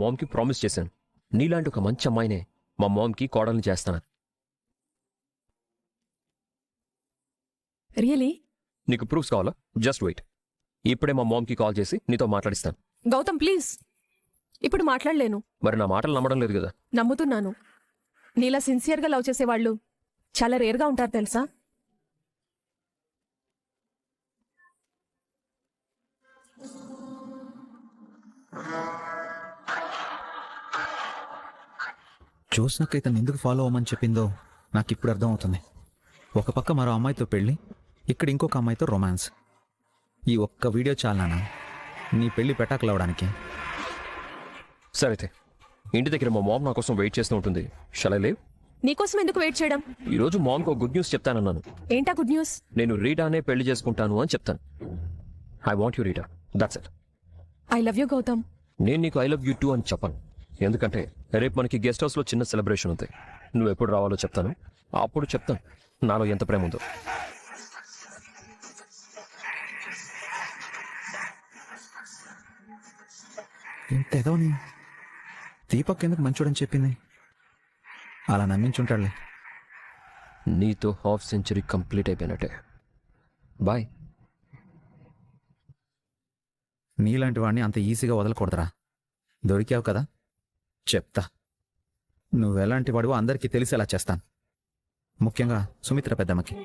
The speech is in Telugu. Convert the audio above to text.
మామ్కి ప్రామిస్ చేశాను, నీలాంటి ఒక మంచి అమ్మాయినే మా మామ్కి కోడల్ని చేస్తాను. రియలీ? నీకు ప్రూఫ్స్ కావాలా? Just wait. ఇప్పుడే మా మామ్కి కాల్ చేసి నీతో మాట్లాడిస్తాను. గౌతమ్ ప్లీజ్, ఇప్పుడు మాట్లాడలేను. మరి నా మాటలు నమ్మడం లేదు కదా? నమ్ముతున్నాను. నీలా సిన్సియర్గా లవ్ చేసేవాళ్ళు చాలా రేర్గా ఉంటారు తెలుసా? జ్యోత్స్నకి ఇతను ఎందుకు ఫాలో అవ్వమని చెప్పిందో నాకు ఇప్పుడు అర్థం అవుతుంది. ఒక పక్క మరో అమ్మాయితో పెళ్ళి, ఇక్కడ ఇంకొక అమ్మాయితో రొమాన్స్. ఈ ఒక్క వీడియో చాలు నాన్న నీ పెళ్లి పెటాకులవడానికి. సరైతే ఇంటి దగ్గర మా మామ్ నా కోసం వెయిట్ చేస్తూ ఉంటుంది. Shall I leave? నీకోసం ఎందుకు వెయిట్ చేయడం? ఈరోజు మామ్కి ఒక గుడ్ న్యూస్ చెప్తానన్నాను. ఏంటా గుడ్ న్యూస్? నేను రీటానే పెళ్లి చేసుకుంటాను అని చెప్తాను. I want you Rita, that's it. I love you Gautam. నేను నీకు ఐ లవ్ యూ టూ అని చెప్పను, ఎందుకంటే రేపు మనకి గెస్ట్ హౌస్లో చిన్న సెలబ్రేషన్ ఉంది. నువ్వు ఎప్పుడు రావాలో చెప్తాను, అప్పుడు చెప్తాను నాలో ఎంత ప్రేమ ఉందో. ఇంత ఎదవని దీపక్ ఎందుకు మంచోడని చెప్పింది? అలా నమ్మించుంటాడులే. నీతో హాఫ్ సెంచరీ కంప్లీట్ అయిపోయినట్టే. బాయ్. నీలాంటి వాడిని అంత ఈజీగా వదలకూడదురా. దొరికావు కదా, చెప్తా. నువ్వెలాంటి వాడివో అందరికీ తెలిసేలా చేస్తాను, ముఖ్యంగా సుమిత్ర పెద్దమ్మకి.